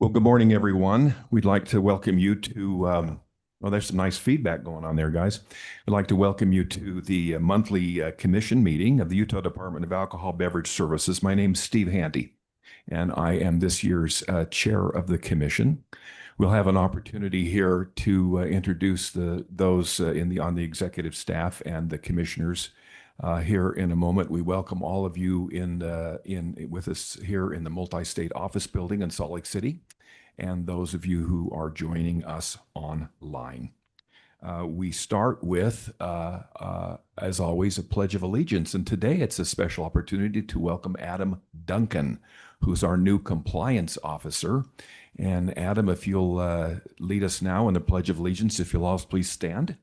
Well, good morning, everyone. We'd like to welcome you to, well, there's some nice feedback going on there, guys. We'd like to welcome you to the monthly commission meeting of the Utah Department of Alcohol Beverage Services. My name's Steve Handy, and I am this year's chair of the commission. We'll have an opportunity here to introduce those on the executive staff and the commissioners here in a moment. We welcome all of you with us here in the multi-state office building in Salt Lake City, and those of you who are joining us online. We start with, as always, a Pledge of Allegiance, and today it's a special opportunity to welcome Adam Duncan, who's our new compliance officer. And Adam, if you'll lead us now in the Pledge of Allegiance, if you'll all please stand.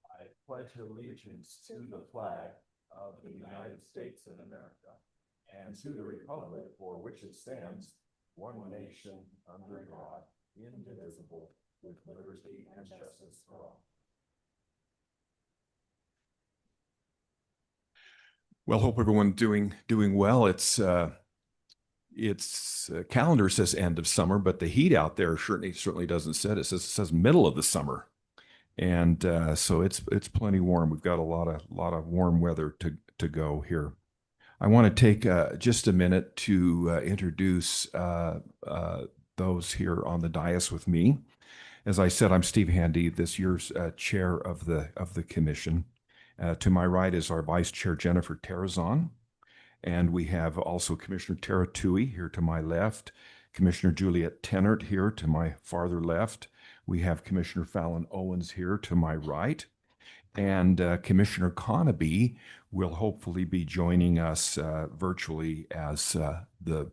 I pledge allegiance to the flag of the United States of America and to the republic for which it stands, one nation, under God, indivisible, with liberty and justice for all. Well, hope everyone's doing well. It's calendar says end of summer, but the heat out there certainly doesn't say it. It says middle of the summer, and so it's plenty warm. We've got a lot of warm weather to go here. I want to take just a minute to introduce those here on the dais with me. As I said, I'm Steve Handy, this year's chair of the commission. To my right is our vice chair, Jennifer Terrazon. And we have also Commissioner Tara Tui here to my left, Commissioner Juliet Tennert here to my farther left. We have Commissioner Fallon Owens here to my right. And Commissioner Conaby will hopefully be joining us virtually as the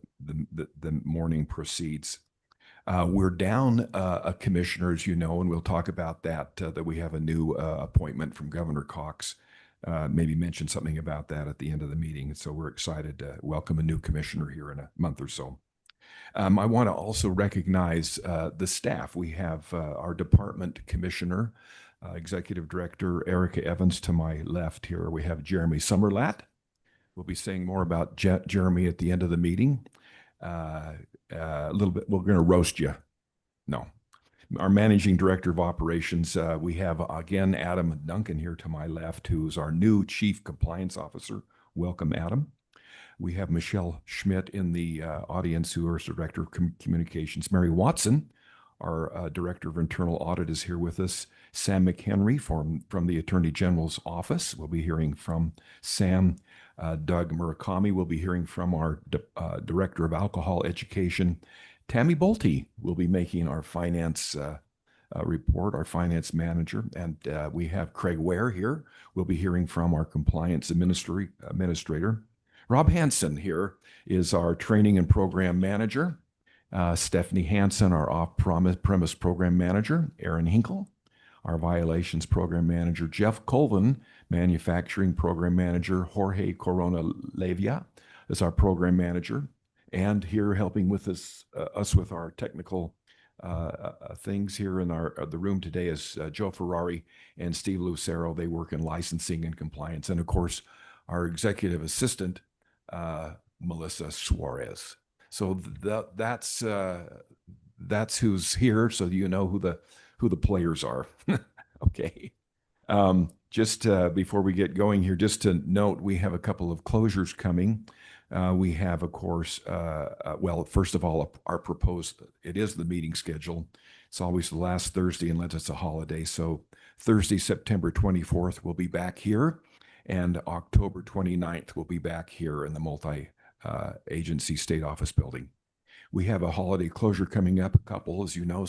morning proceeds. We're down a commissioner, as you know, and we'll talk about that we have a new appointment from Governor Cox. Maybe mention something about that at the end of the meeting. So we're excited to welcome a new commissioner here in a month or so. I want to also recognize the staff. We have our department commissioner, Executive Director Erica Evans to my left here. We have Jeremy Summerlat. We'll be saying more about Jeremy at the end of the meeting. A little bit, we're going to roast you. No. Our Managing Director of Operations, we have, again, Adam Duncan here to my left, who's our new Chief Compliance Officer. Welcome, Adam. We have Michelle Schmidt in the audience, who is Director of Communications. Mary Watson, our Director of Internal Audit, is here with us. Sam McHenry from the Attorney General's office. We'll be hearing from Sam. Doug Murakami will be hearing from our Director of Alcohol Education. Tammy Bolte will be making our finance report, our finance manager. And we have Craig Ware here. We'll be hearing from our compliance administrator. Rob Hansen here is our training and program manager. Stephanie Hansen, our off-premise program manager. Aaron Hinkle, our violations program manager. Jeff Colvin, manufacturing program manager. Jorge Corona Levia is our program manager. And here helping with us with our technical things here in the room today is Joe Ferrari and Steve Lucero. They work in licensing and compliance. And of course, our executive assistant, Melissa Suarez. So that's who's here, so you know who the players are. Okay. Just before we get going here, just to note, we have a couple of closures coming. We have, of course, well, first of all, our proposed, it is the meeting schedule. It's always the last Thursday unless it's a holiday. So Thursday, September 24th, we'll be back here. And October 29th, we'll be back here in the multi-agency state office building. We have a holiday closure coming up, a couple, as you know,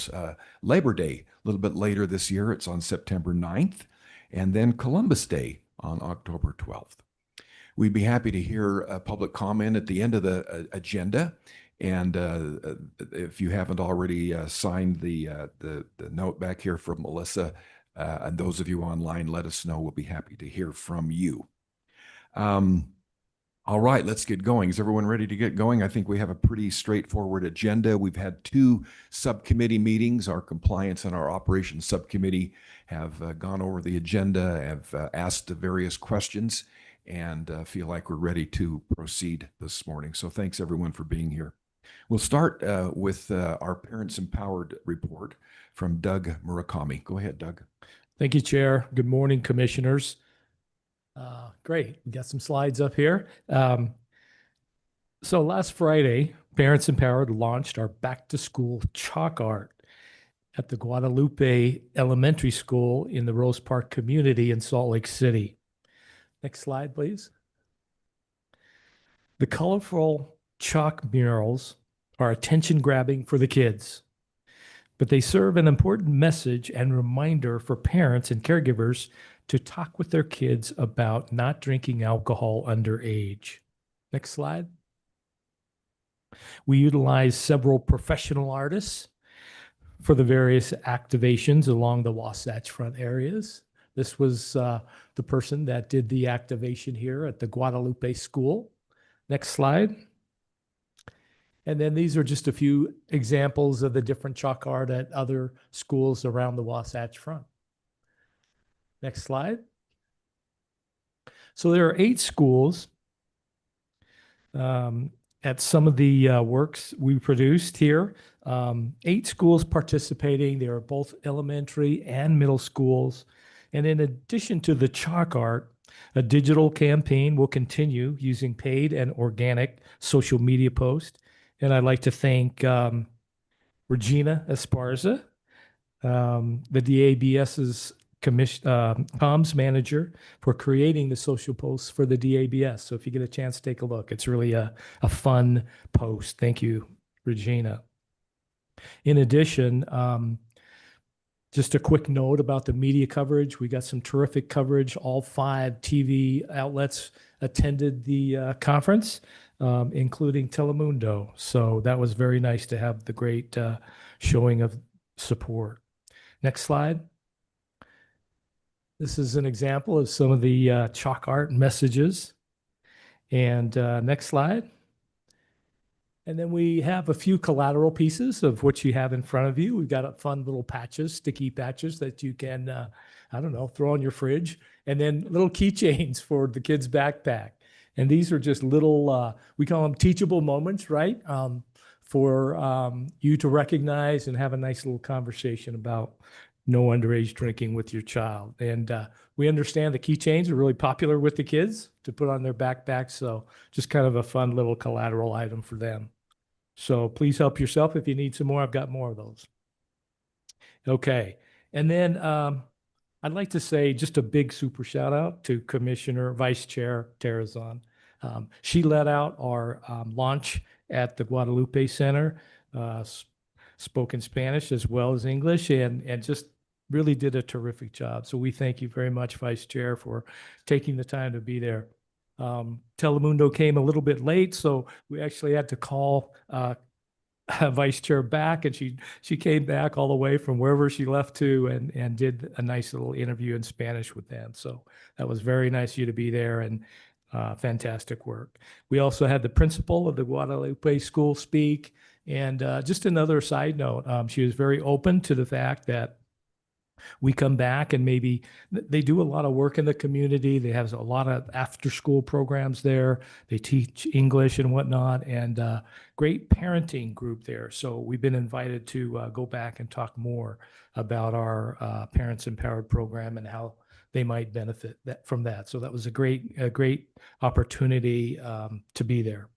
Labor Day, a little bit later this year. It's on September 9th, and then Columbus Day on October 12th. We'd be happy to hear a public comment at the end of the agenda. And if you haven't already signed the note back here from Melissa, and those of you online, let us know. We'll be happy to hear from you. All right, let's get going. Is everyone ready to get going? I think we have a pretty straightforward agenda. We've had two subcommittee meetings. Our compliance and our operations subcommittee have gone over the agenda, have asked the various questions. and feel like we're ready to proceed this morning. So thanks everyone for being here. We'll start with our Parents Empowered report from Doug Murakami. Go ahead, Doug. Thank you, Chair. Good morning, Commissioners. Great. We got some slides up here. So last Friday, Parents Empowered launched our back to school chalk art at the Guadalupe Elementary School in the Rose Park community in Salt Lake City. Next slide, please. The colorful chalk murals are attention grabbing for the kids, but they serve an important message and reminder for parents and caregivers to talk with their kids about not drinking alcohol underage. Next slide. We utilize several professional artists for the various activations along the Wasatch Front areas. This was the person that did the activation here at the Guadalupe School. Next slide. And then these are just a few examples of the different chalk art at other schools around the Wasatch Front. Next slide. So there are 8 schools at some of the works we produced here. 8 schools participating. They are both elementary and middle schools. And in addition to the chalk art, a digital campaign will continue using paid and organic social media posts. And I'd like to thank Regina Esparza, the DABS's comms manager, for creating the social posts for the DABS. So if you get a chance, take a look. It's really a fun post. Thank you, Regina. In addition, just a quick note about the media coverage. We got some terrific coverage. All 5 TV outlets attended the conference, including Telemundo. So that was very nice to have the great showing of support. Next slide. This is an example of some of the chalk art messages. And next slide. And then we have a few collateral pieces of what you have in front of you. We've got fun little patches, sticky patches that you can, I don't know, throw on your fridge. And then little keychains for the kid's backpack. And these are just little, we call them teachable moments, right? For you to recognize and have a nice little conversation about no underage drinking with your child. And we understand the keychains are really popular with the kids to put on their backpacks. So just kind of a fun little collateral item for them. So please help yourself. If you need some more, I've got more of those. Okay. And then I'd like to say just a big super shout out to Commissioner Vice Chair Terrazon. She led out our launch at the Guadalupe Center, spoke in Spanish as well as English, and just really did a terrific job. So we thank you very much, Vice Chair, for taking the time to be there. Telemundo came a little bit late, so we actually had to call Vice Chair back, and she came back all the way from wherever she left to and did a nice little interview in Spanish with them. So that was very nice of you to be there, and fantastic work. We also had the principal of the Guadalupe School speak, and just another side note, she was very open to the fact that we come back and maybe they do a lot of work in the community. They have a lot of after school programs there. They teach English and whatnot, and great parenting group there. So we've been invited to go back and talk more about our Parents Empowered program and how they might benefit from that. So that was a great opportunity to be there.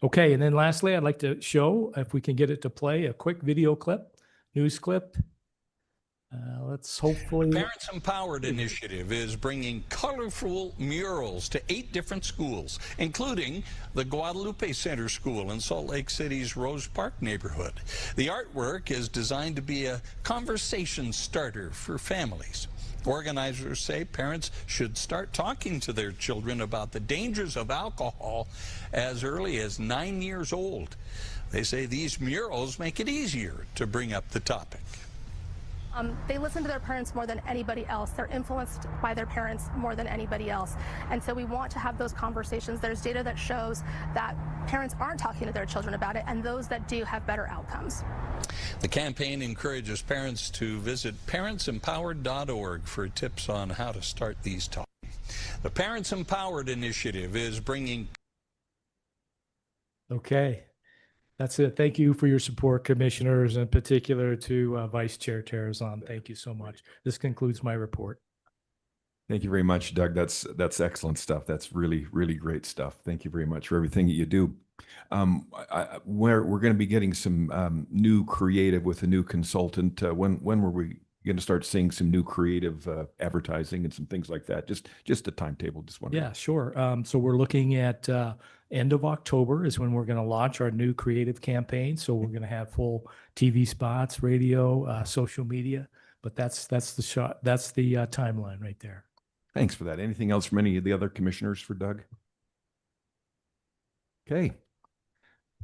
Okay, and then lastly, I'd like to show, if we can get it to play, a quick video clip, news clip. Let's hopefully. The Parents Empowered initiative is bringing colorful murals to 8 different schools, including the Guadalupe Center School in Salt Lake City's Rose Park neighborhood. The artwork is designed to be a conversation starter for families. Organizers say parents should start talking to their children about the dangers of alcohol as early as 9 years old. They say these murals make it easier to bring up the topic. They listen to their parents more than anybody else. They're influenced by their parents more than anybody else. And so we want to have those conversations. There's data that shows that parents aren't talking to their children about it, and those that do have better outcomes. The campaign encourages parents to visit parentsempowered.org for tips on how to start these talks. The Parents Empowered initiative is bringing Okay, that's it. Thank you for your support, commissioners, in particular to Vice Chair Terrazon. Thank you so much. This concludes my report. Thank you very much, Doug. That's excellent stuff. That's really, really great stuff. Thank you very much for everything that you do. We're going to be getting some new creative with a new consultant. When were we going to start seeing some new creative advertising and some things like that? Just a timetable. Just wondering. Yeah, sure. So we're looking at end of October is when we're going to launch our new creative campaign. So we're going to have full TV spots, radio, social media. But that's the shot. That's the timeline right there. Thanks for that. Anything else from any of the other commissioners for Doug? Okay. I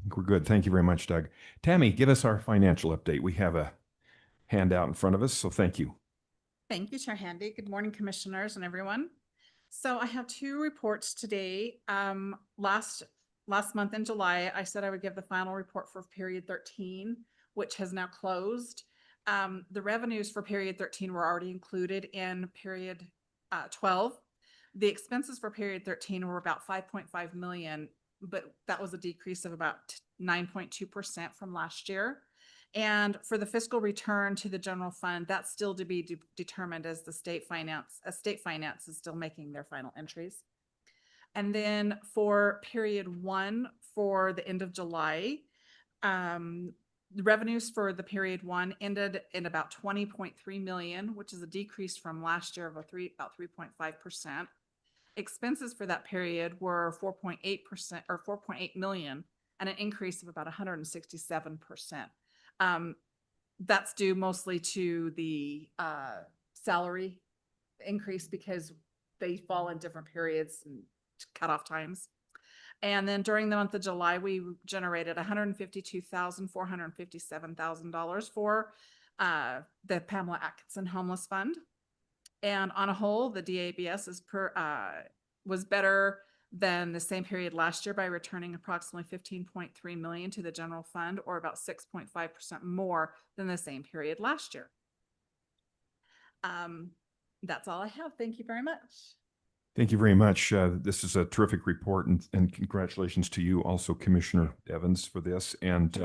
think we're good. Thank you very much, Doug. Tammy, give us our financial update. We have a handout in front of us, so thank you. Thank you, Chair Handy. Good morning, commissioners and everyone. So I have two reports today. Last month in July, I said I would give the final report for period 13, which has now closed. The revenues for period 13 were already included in period 12. The expenses for period 13 were about 5.5 million, but that was a decrease of about 9.2% from last year. And for the fiscal return to the general fund, that's still to be determined as state finance is still making their final entries. And then for period 1 for the end of July, the revenues for the period 1 ended in about 20.3 million, which is a decrease from last year of about 3.5%. Expenses for that period were 4.8% or 4.8 million, and an increase of about 167%. That's due mostly to the salary increase because they fall in different periods and cutoff times. And then during the month of July, we generated $152,457,000 for the Pamela Atkinson Homeless Fund. And on a whole, the DABS was better than the same period last year by returning approximately 15.3 million to the general fund, or about 6.5% more than the same period last year. That's all I have. Thank you very much. Thank you very much. This is a terrific report, and congratulations to you also, Commissioner Evans, for this. And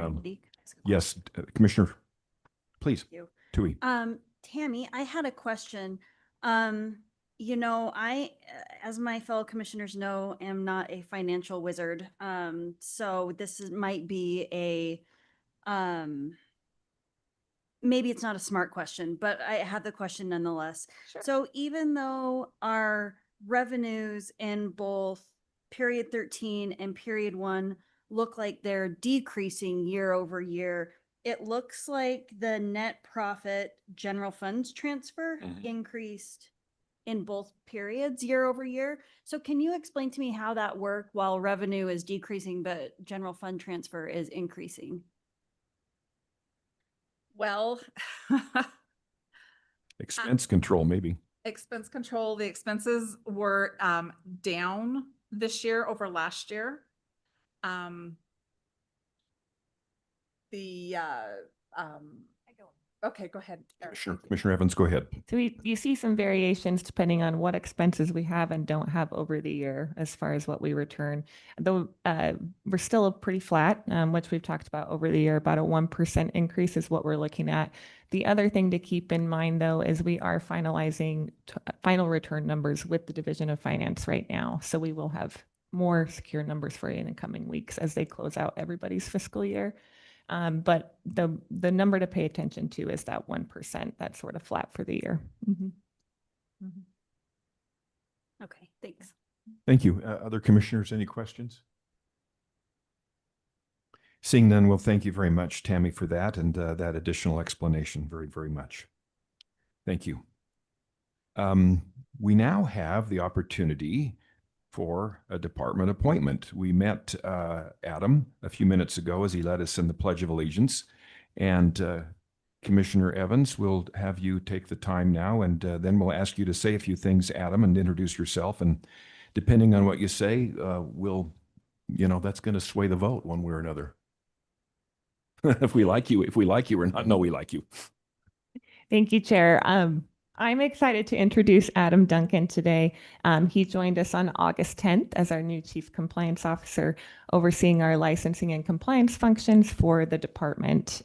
yes, Commissioner, please. Thank you. Tui. Tammy, I had a question. You know, I, as my fellow commissioners know, am not a financial wizard. So this might be a, maybe it's not a smart question, but I have the question nonetheless. Sure. So even though our revenues in both period 13 and period 1 look like they're decreasing year over year, it looks like the net profit general funds transfer increased in both periods year over year. So can you explain to me how that worked while revenue is decreasing, but general fund transfer is increasing? Well, Expense control, maybe. expense control. The expenses were down this year over last year. Okay, go ahead, Eric. Commissioner Evans, go ahead. So you see some variations depending on what expenses we have and don't have over the year as far as what we return. Though we're still pretty flat, which we've talked about over the year. About a 1% increase is what we're looking at. The other thing to keep in mind, though, is we are finalizing final return numbers with the Division of Finance right now. So we will have more secure numbers for you in the coming weeks as they close out everybody's fiscal year. But the number to pay attention to is that 1%. That's sort of flat for the year. Okay, thanks. Thank you. Other commissioners, any questions? Seeing none, well, thank you very much, Tammy, for that and that additional explanation. Very, very much. Thank you. We now have the opportunity for a department appointment. We met Adam a few minutes ago as he led us in the Pledge of Allegiance. And Commissioner Evans, we'll have you take the time now, and then we'll ask you to say a few things, Adam, and introduce yourself. And depending on what you say, that's going to sway the vote one way or another. If we like you or not. No, we like you. Thank you, Chair. I'm excited to introduce Adam Duncan today. He joined us on August 10th as our new Chief Compliance Officer, overseeing our licensing and compliance functions for the department.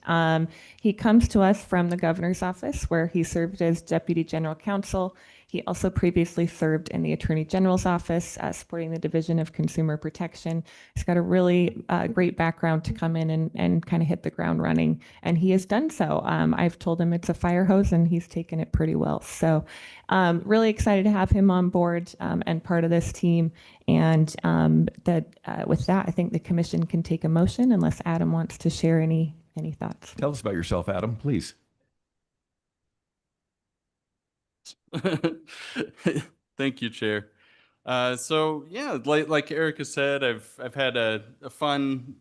He comes to us from the Governor's Office, where he served as Deputy General Counsel. He also previously served in the Attorney General's Office, supporting the Division of Consumer Protection. He's got a really great background to come in and kind of hit the ground running, and he has done so. I've told him it's a fire hose, and he's taken it pretty well. So really excited to have him on board and part of this team. And with that, I think the commission can take a motion unless Adam wants to share any thoughts. Tell us about yourself, Adam, please. Thank you, Chair. So yeah, like Erica said, I've had a fun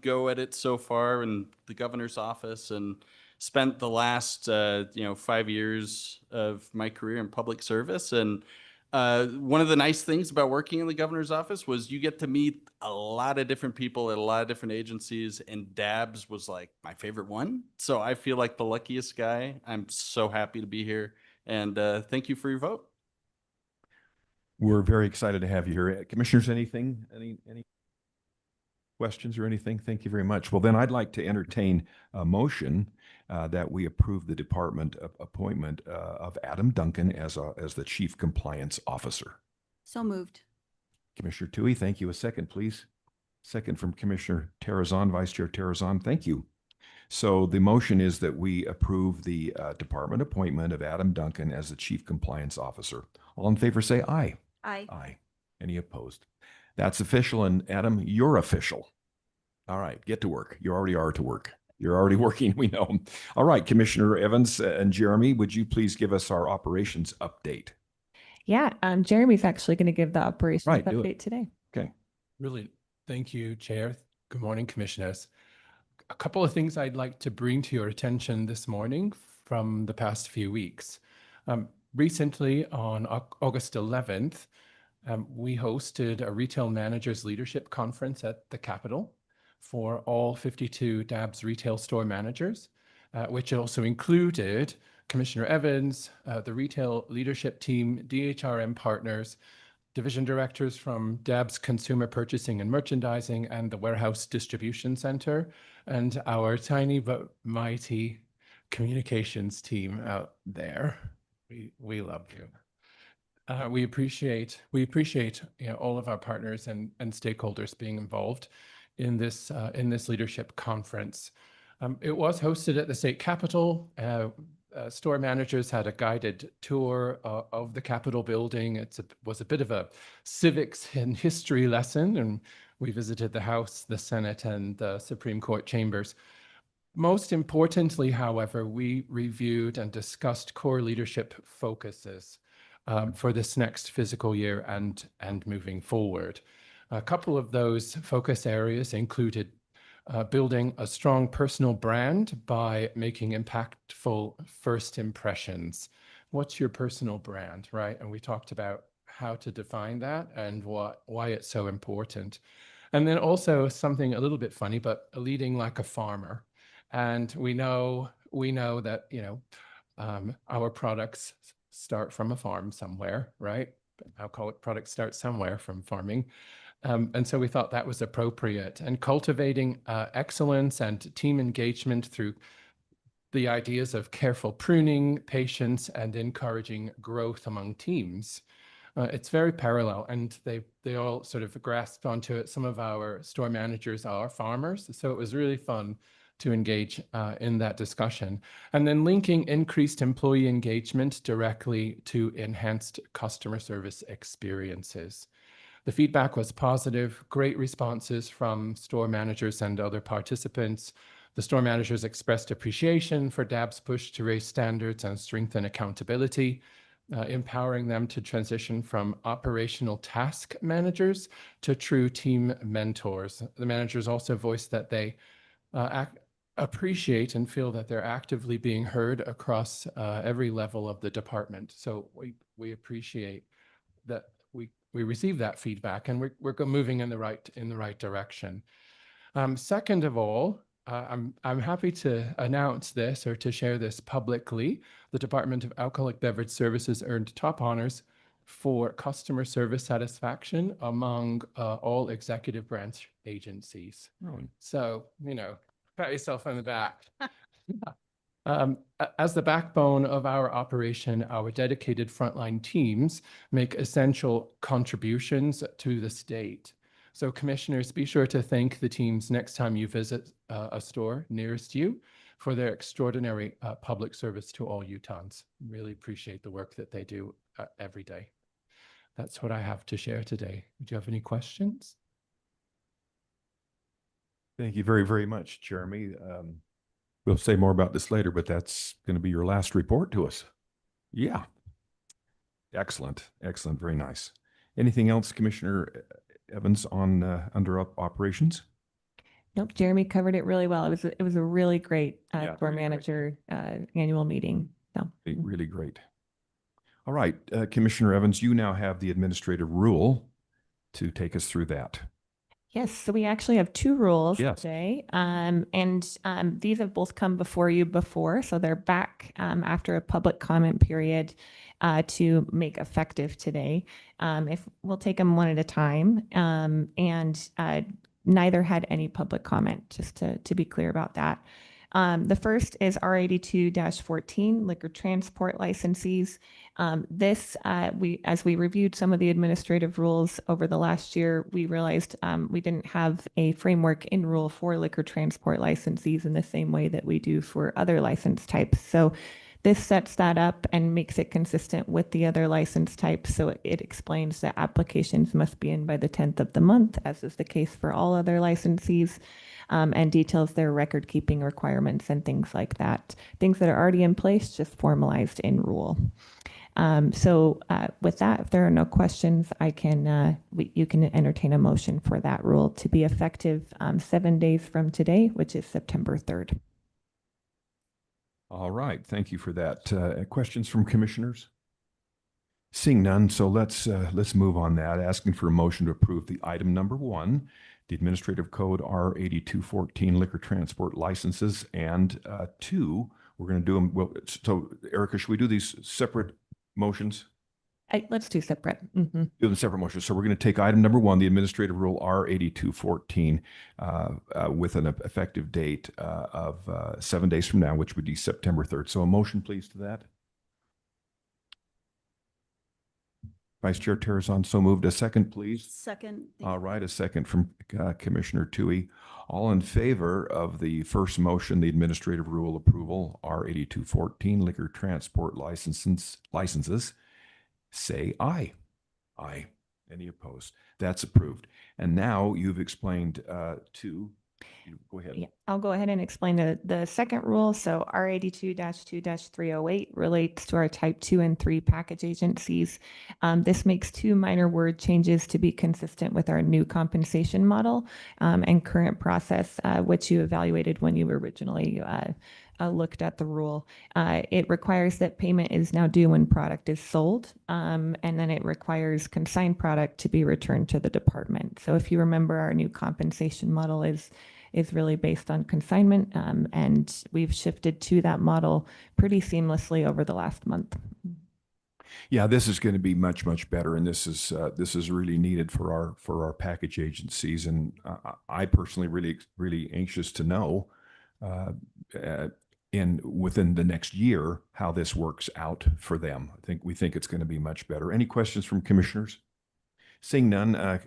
go at it so far in the governor's office, and spent the last 5 years of my career in public service. And one of the nice things about working in the governor's office was you get to meet a lot of different people at a lot of different agencies, and DABS was like my favorite one. So I feel like the luckiest guy. I'm so happy to be here, and thank you for your vote. We're very excited to have you here. Commissioners, any questions or anything? Thank you very much. Well, then I'd like to entertain a motion that we approve the department appointment of Adam Duncan as the Chief Compliance Officer. So moved. Commissioner Tui, thank you. A second, please. Second from Commissioner Terrazon, Vice Chair Terrazon. Thank you. So the motion is that we approve the department appointment of Adam Duncan as the Chief Compliance Officer. All in favor say aye. Aye. Aye. Any opposed? That's official. And Adam, you're official. All right, get to work. You already are to work. You're already working, we know. All right, Commissioner Evans and Jeremy, would you please give us our operations update? Yeah, Jeremy's actually going to give the operations Right, do update today. Okay. Really, thank you, Chair. Good morning, Commissioners. A couple of things I'd like to bring to your attention this morning from the past few weeks. Recently, on August 11th, we hosted a Retail Managers Leadership Conference at the Capitol for all 52 DABS retail store managers, which also included Commissioner Evans, the retail leadership team, DHRM partners, division directors from DABS Consumer Purchasing and Merchandising, and the Warehouse Distribution Center, and our tiny but mighty communications team out there. We love you. We appreciate all of our partners and stakeholders being involved in this leadership conference. It was hosted at the state capitol. Store managers had a guided tour of the Capitol building. It was a bit of a civics and history lesson, and we visited the House, the Senate, and the Supreme Court chambers. Most importantly, however, we reviewed and discussed core leadership focuses for this next fiscal year and moving forward. A couple of those focus areas included building a strong personal brand by making impactful first impressions. What's your personal brand, right? And we talked about how to define that and why it's so important. And then also something a little bit funny, but leading like a farmer. And we know that our products start from a farm somewhere, right? I'll call it products start somewhere from farming. And so we thought that was appropriate. And cultivating excellence and team engagement through the ideas of careful pruning, patience, and encouraging growth among teams. It's very parallel, and they all sort of grasped onto it. Some of our store managers are farmers, so it was really fun to engage in that discussion. And then linking increased employee engagement directly to enhanced customer service experiences. The feedback was positive, great responses from store managers and other participants. The store managers expressed appreciation for DAB's push to raise standards and strengthen accountability, empowering them to transition from operational task managers to true team mentors. The managers also voiced that they appreciate and feel that they're actively being heard across every level of the department. So we appreciate that we receive that feedback, and we're moving in the right direction. Second of all, I'm happy to announce this or to share this publicly. The Department of Alcoholic Beverage Services earned top honors for customer service satisfaction among all executive branch agencies. Oh, So, pat yourself on the back. As the backbone of our operation, our dedicated frontline teams make essential contributions to the state. So commissioners, be sure to thank the teams next time you visit a store nearest you for their extraordinary public service to all Utahns. Really appreciate the work that they do every day. That's what I have to share today. Do you have any questions? thank you very, very much, Jeremy. We'll say more about this later, but that's going to be your last report to us. Yeah. Excellent. Excellent. Very nice. Anything else, Commissioner Evans, on under operations? Nope, Jeremy covered it really well. It was a really great Yeah, store really great. manager annual meeting. So Really great. All right, Commissioner Evans, you now have the administrative rule to take us through that. yes, so we actually have two rules Yes. today, and these have both come before you before, so they're back after a public comment period to make effective today. If we'll take them one at a time, and neither had any public comment, just to be clear about that. The first is R82-14 liquor transport licensees. As we reviewed some of the administrative rules over the last year, we realized we didn't have a framework in rule for liquor transport licensees in the same way that we do for other license types. So this sets that up and makes it consistent with the other license types. So it explains that applications must be in by the 10th of the month, as is the case for all other licensees, and details their record keeping requirements and things like that. Things that are already in place, just formalized in rule. With that, if there are no questions, you can entertain a motion for that rule to be effective 7 days from today, which is September 3rd. All right, thank you for that. Questions from commissioners? Seeing none, so let's move on that. Asking for a motion to approve the item number 1, the Administrative Code R8214 liquor transport licenses, and 2, we're going to do them. Well, so Erica, should we do these separate motions? Let's do separate. Mm-hmm. Do them separate motions. So we're going to take item number 1, the Administrative Rule R8214, with an effective date of 7 days from now, which would be September 3rd. So a motion, please, to that. Vice Chair Terrazon, so moved. A second, please. Second. All right, a second from Commissioner Toohey. All in favor of the first motion, the Administrative Rule approval, R8214 liquor transport licenses, say aye. Aye. Any opposed? That's approved. And now you've explained go ahead. Yeah, I'll go ahead and explain the second rule. So R82-2-308 relates to our type 2 and 3 package agencies. This makes 2 minor word changes to be consistent with our new compensation model and current process, which you evaluated when you originally looked at the rule. It requires that payment is now due when product is sold, and then it requires consigned product to be returned to the department. So if you remember, our new compensation model is really based on consignment, and we've shifted to that model pretty seamlessly over the last month. Yeah, this is going to be much, much better, and this is really needed for our package agencies. And I personally really anxious to know within the next year how this works out for them. We think it's going to be much better. Any questions from commissioners? Seeing none,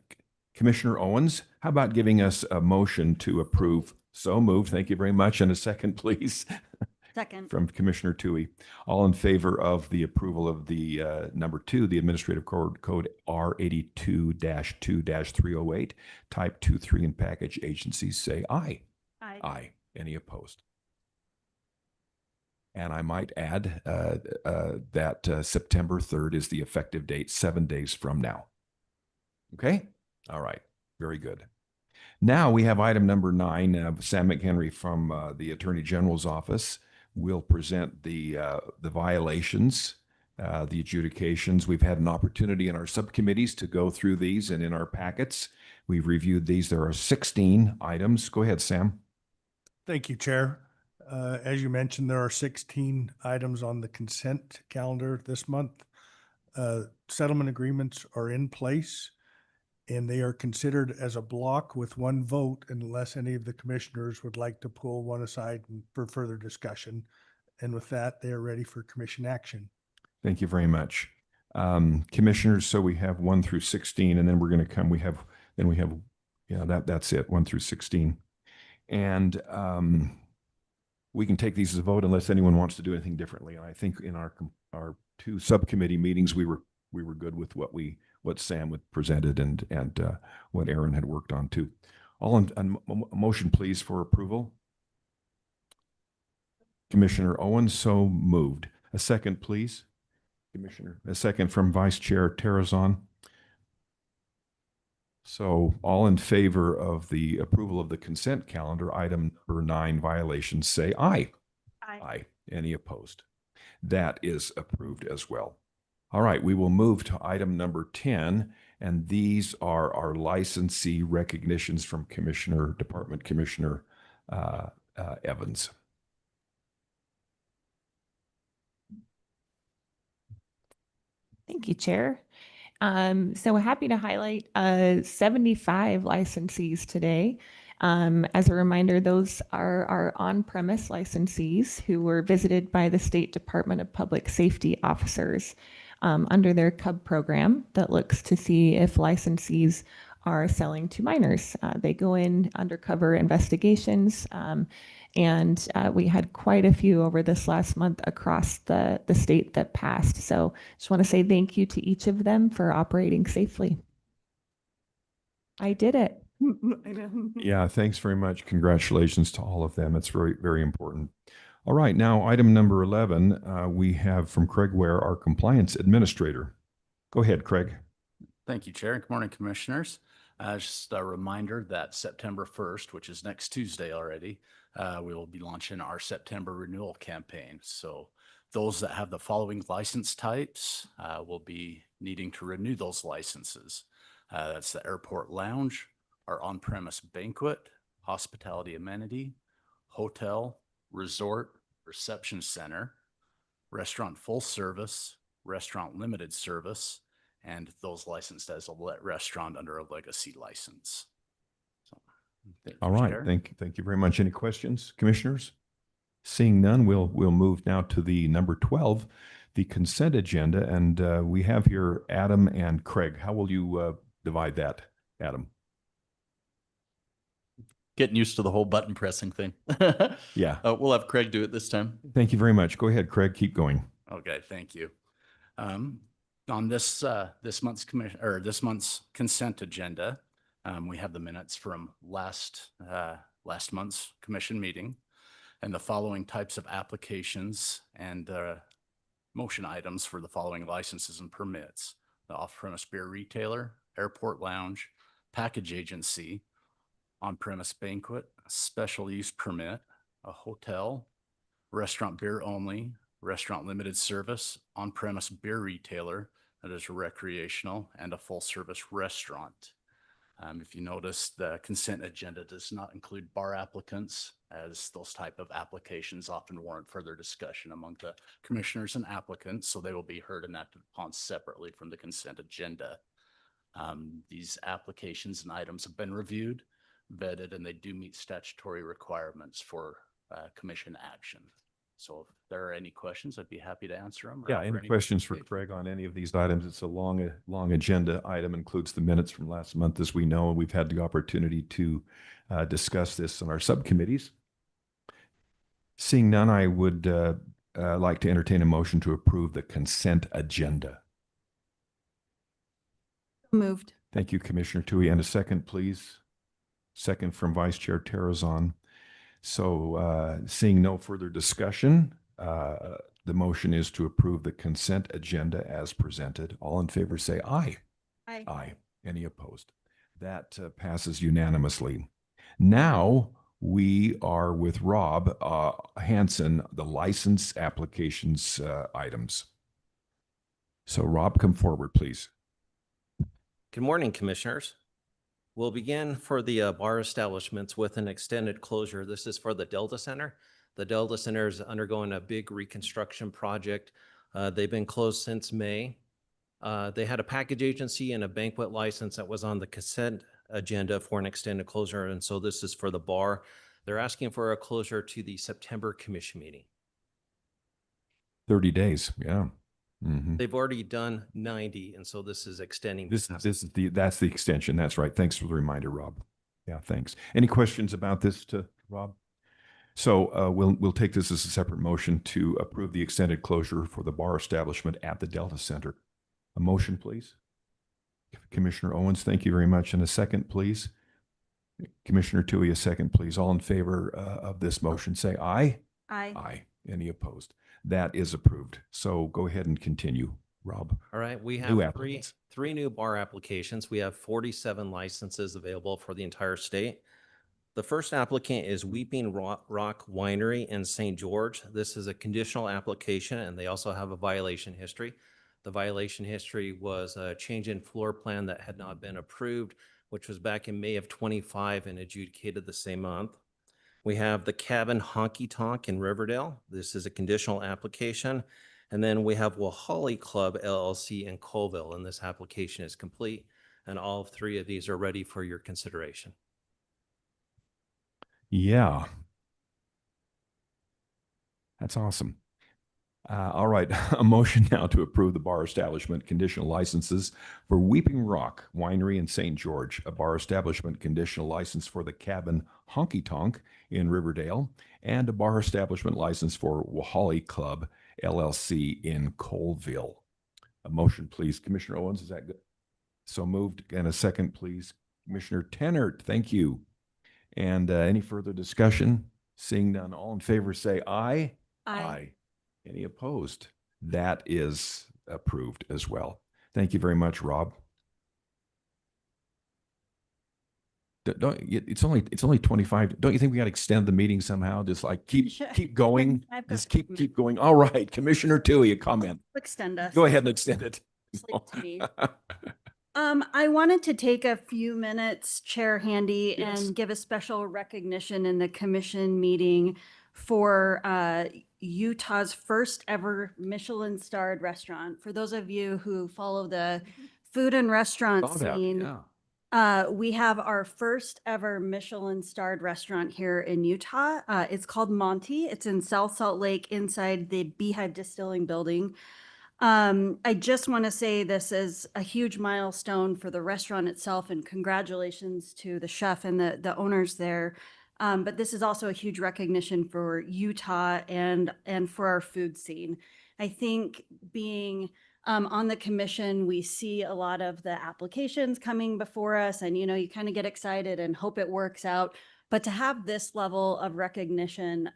Commissioner Owens, how about giving us a motion to approve? So moved. Thank you very much. And a second, please. Second. From Commissioner Toohey. All in favor of the approval of the number 2, the Administrative Code R82-2-308, Type 2, 3, and package agencies, say aye. Aye. Aye. Any opposed? And I might add that September 3rd is the effective date, 7 days from now. Okay? All right. Very good. Now we have item number 9. Sam McHenry from the Attorney General's office will present the violations, the adjudications. We've had an opportunity in our subcommittees to go through these, and in our packets, we've reviewed these. There are 16 items. Go ahead, Sam. Thank you, Chair. As you mentioned, there are 16 items on the consent calendar this month. Settlement agreements are in place, and they are considered as a block with one vote unless any of the commissioners would like to pull one aside for further discussion. And with that, they are ready for commission action. Thank you very much. Commissioners, so we have 1 through 16, and then we're going to come, that's it, 1 through 16. And we can take these as a vote unless anyone wants to do anything differently. And I think in our 2 subcommittee meetings, we were good with what Sam had presented and what Aaron had worked on too. All in a motion, please, for approval. Commissioner Owens, so moved. A second, please. Commissioner, a second from Vice Chair Terrazon. So all in favor of the approval of the consent calendar, item number 9, violations, say aye. Aye. Aye. Any opposed? That is approved as well. All right, we will move to item number 10, and these are our licensee recognitions from Department Commissioner Evans. Thank you, Chair. So we're happy to highlight 75 licensees today. As a reminder, those are our on-premise licensees who were visited by the State Department of Public Safety officers under their CUB program that looks to see if licensees are selling to minors. They go in undercover investigations, and we had quite a few over this last month across the state that passed. So just want to say thank you to each of them for operating safely. I did it. Yeah, thanks very much. Congratulations to all of them. It's very, very important. All right, now item number 11, we have from Craig Ware, our compliance administrator. Go ahead, Craig. Thank you, Chair. Good morning, Commissioners. Just a reminder that September 1st, which is next Tuesday already, we will be launching our September renewal campaign. So those that have the following license types will be needing to renew those licenses. That's the airport lounge, our on-premise banquet, hospitality amenity, hotel, resort, reception center, restaurant full service, restaurant limited service, and those licensed as a restaurant under a legacy license. So, all right, thank you very much. Any questions, commissioners? Seeing none, we'll move now to the number 12, the consent agenda, and we have here Adam and Craig. How will you divide that, Adam? Getting used to the whole button pressing thing. Yeah. We'll have Craig do it this time. Thank you very much. Go ahead, Craig. Keep going. Okay, thank you. On this month's consent agenda, we have the minutes from last month's commission meeting, and the following types of applications and motion items for the following licenses and permits: the off-premise beer retailer, airport lounge, package agency, on-premise banquet, special use permit, a hotel, restaurant beer only, restaurant limited service, on-premise beer retailer that is recreational, and a full-service restaurant. If you notice, the consent agenda does not include bar applicants, as those type of applications often warrant further discussion among the commissioners and applicants, so they will be heard and acted upon separately from the consent agenda. These applications and items have been reviewed, vetted, and they do meet statutory requirements for commission action. So if there are any questions, I'd be happy to answer them. Yeah, any questions for Craig on any of these items? It's a long agenda item, includes the minutes from last month, as we know, and we've had the opportunity to discuss this in our subcommittees. Seeing none, I would like to entertain a motion to approve the consent agenda. Moved. Thank you, Commissioner Tui. And a second, please. Second from Vice Chair Terrazon. So seeing no further discussion, the motion is to approve the consent agenda as presented. All in favor say aye. Aye. Aye. Any opposed? That passes unanimously. Now we are with Rob Hanson, the license applications items. So Rob, come forward, please. Good morning, Commissioners. We'll begin for the bar establishments with an extended closure. This is for the Delta Center. The Delta Center is undergoing a big reconstruction project. They've been closed since May. They had a package agency and a banquet license that was on the consent agenda for an extended closure, and so this is for the bar. They're asking for a closure to the September commission meeting. 30 days. Yeah. Mhm. They've already done 90, and so this is extending. This is that's the extension. That's right. Thanks for the reminder, Rob. Yeah, thanks. Any questions about this to Rob? So we'll take this as a separate motion to approve the extended closure for the bar establishment at the Delta Center. A motion, please. Commissioner Owens, thank you very much. And a second, please. Commissioner Tui, a second, please. All in favor of this motion, say aye. Aye. Aye. Any opposed? That is approved. So go ahead and continue, Rob. All right, we New have applicants. three new bar applications. We have 47 licenses available for the entire state. The first applicant is Weeping Rock Winery in St. George. This is a conditional application, and they also have a violation history. The violation history was a change in floor plan that had not been approved, which was back in May of 25 and adjudicated the same month. We have the Cabin Honky Tonk in Riverdale. This is a conditional application. And then we have Wahali Club LLC in Colville, and this application is complete. And all three of these are ready for your consideration. Yeah. That's awesome. All right, a motion now to approve the bar establishment conditional licenses for Weeping Rock Winery in St. George, a bar establishment conditional license for the Cabin Honky Tonk in Riverdale, and a bar establishment license for Wahali Club LLC in Colville. A motion, please. Commissioner Owens, is that good? So moved. And a second, please. Commissioner Tennert, thank you. And any further discussion? Seeing none, all in favor say aye. Aye. Any opposed? That is approved as well. Thank you very much, Rob. It's only 25. Don't you think we got to extend the meeting somehow? Just like keep going. I've got Just keep going. All right, Commissioner Tui, a comment. Extend us. Go ahead and extend it. Sleep to me. I wanted to take a few minutes, Chair Handy, Yes. and give a special recognition in the commission meeting for Utah's first ever Michelin-starred restaurant. For those of you who follow the food and restaurant Saw that, scene, we have our first ever Michelin-starred restaurant here in Utah. It's called Monty. It's in South Salt Lake inside the Beehive Distilling building. I just want to say this is a huge milestone for the restaurant itself, and congratulations to the chef and the owners there. But this is also a huge recognition for Utah and for our food scene. I think being on the commission, we see a lot of the applications coming before us, and you kind of get excited and hope it works out. But to have this level of recognition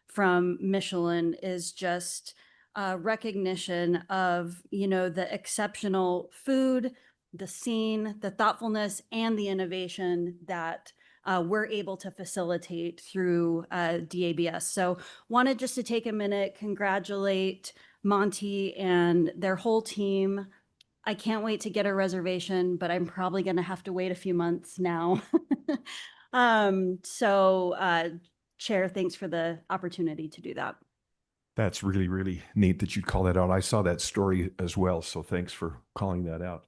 from Michelin is just recognition of the exceptional food, the scene, the thoughtfulness, and the innovation that we're able to facilitate through DABS. So wanted just to take a minute, congratulate Monty and their whole team. I can't wait to get a reservation, but I'm probably going to have to wait a few months now. Chair, thanks for the opportunity to do that. That's really, really neat that you call that out. I saw that story as well, so thanks for calling that out.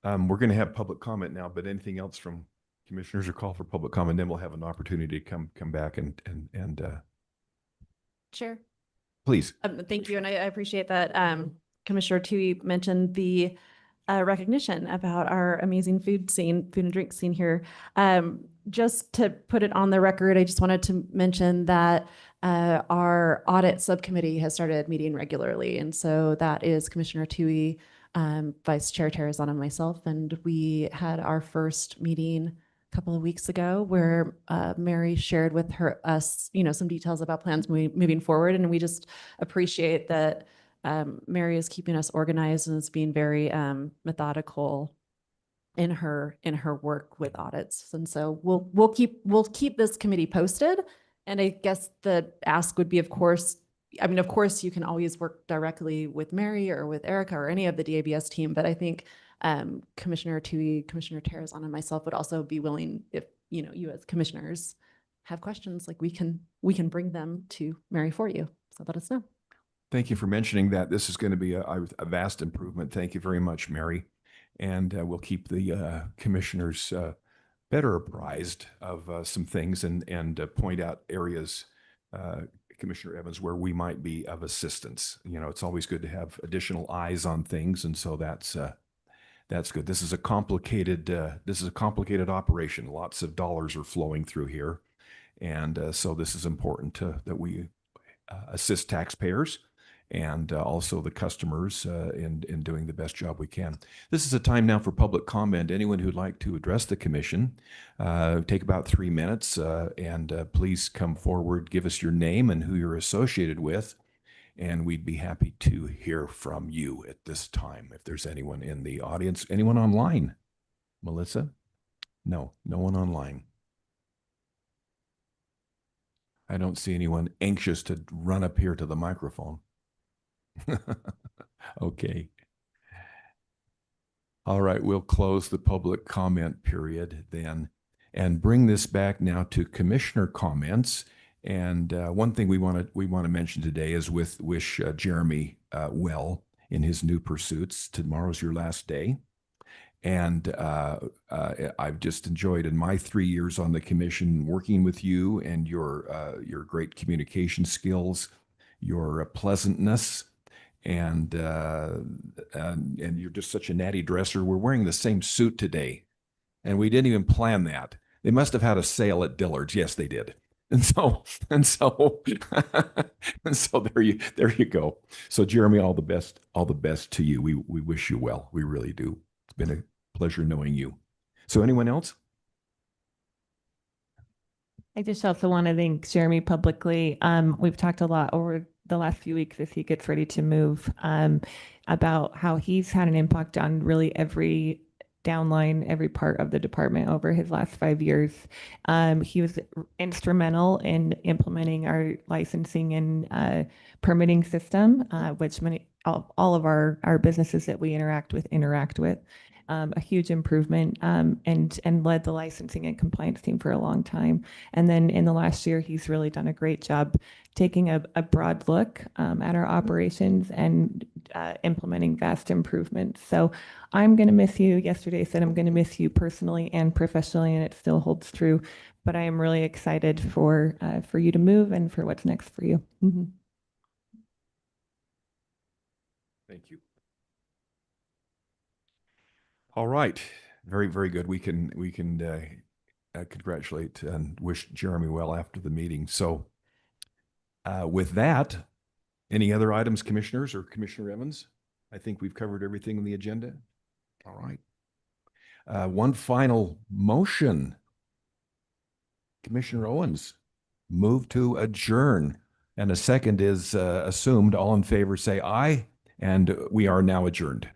We're going to have public comment now, but anything else from commissioners or call for public comment, then we'll have an opportunity to come back and Chair. Please. Thank you, and I appreciate that. Commissioner Tui mentioned the recognition about our amazing food and drink scene here. Just to put it on the record, I just wanted to mention that our audit subcommittee has started meeting regularly. And so that is Commissioner Tui, Vice Chair Terrazon, and myself. And we had our first meeting a couple of weeks ago where Mary shared with us, some details about plans moving forward. And we just appreciate that Mary is keeping us organized and is being very methodical in her work with audits. And so we'll keep this committee posted. And I guess the ask would be, of course, you can always work directly with Mary or with Erica or any of the DABS team, but I think Commissioner Tui, Commissioner Terrazon, and myself would also be willing, if, you know, you as commissioners have questions, like we can bring them to Mary for you. So let us know. Thank you for mentioning that. This is going to be a vast improvement. Thank you very much, Mary. And we'll keep the commissioners better apprised of some things and point out areas, Commissioner Evans, where we might be of assistance. You know, it's always good to have additional eyes on things, and so that's good. This is a complicated operation. Lots of dollars are flowing through here, and so this is important that we assist taxpayers and also the customers in doing the best job we can. This is a time now for public comment. Anyone who'd like to address the commission, take about 3 minutes and please come forward, give us your name and who you're associated with, and we'd be happy to hear from you at this time. If there's anyone in the audience, anyone online? Melissa? No, no one online. I don't see anyone anxious to run up here to the microphone. Okay. All right, we'll close the public comment period then and bring this back now to commissioner comments. And one thing we want to mention today is wish Jeremy well in his new pursuits. Tomorrow's your last day. And I've just enjoyed in my 3 years on the commission working with you and your great communication skills, your pleasantness, and you're just such a natty dresser. We're wearing the same suit today, and we didn't even plan that. They must have had a sale at Dillard's. Yes, they did. And so and so there you go. So Jeremy, all the best to you. We wish you well. We really do. It's been a pleasure knowing you. So anyone else? I just also want to thank Jeremy publicly. We've talked a lot over the last few weeks as he gets ready to move about how he's had an impact on really every downline, every part of the department over his last 5 years. He was instrumental in implementing our licensing and permitting system, which all of our businesses that we interact with. A huge improvement, and led the licensing and compliance team for a long time. And then in the last year, he's really done a great job taking a broad look at our operations and implementing vast improvements. So I'm going to miss you. Yesterday I said I'm going to miss you personally and professionally, and it still holds true. But I am really excited for you to move and for what's next for you. Mm-hmm. Thank you. All right. Very, very good. We can congratulate and wish Jeremy well after the meeting. So with that, any other items, commissioners or Commissioner Evans? I think we've covered everything on the agenda. All right. One final motion. Commissioner Owens, move to adjourn. And a second is assumed. All in favor say aye. And we are now adjourned.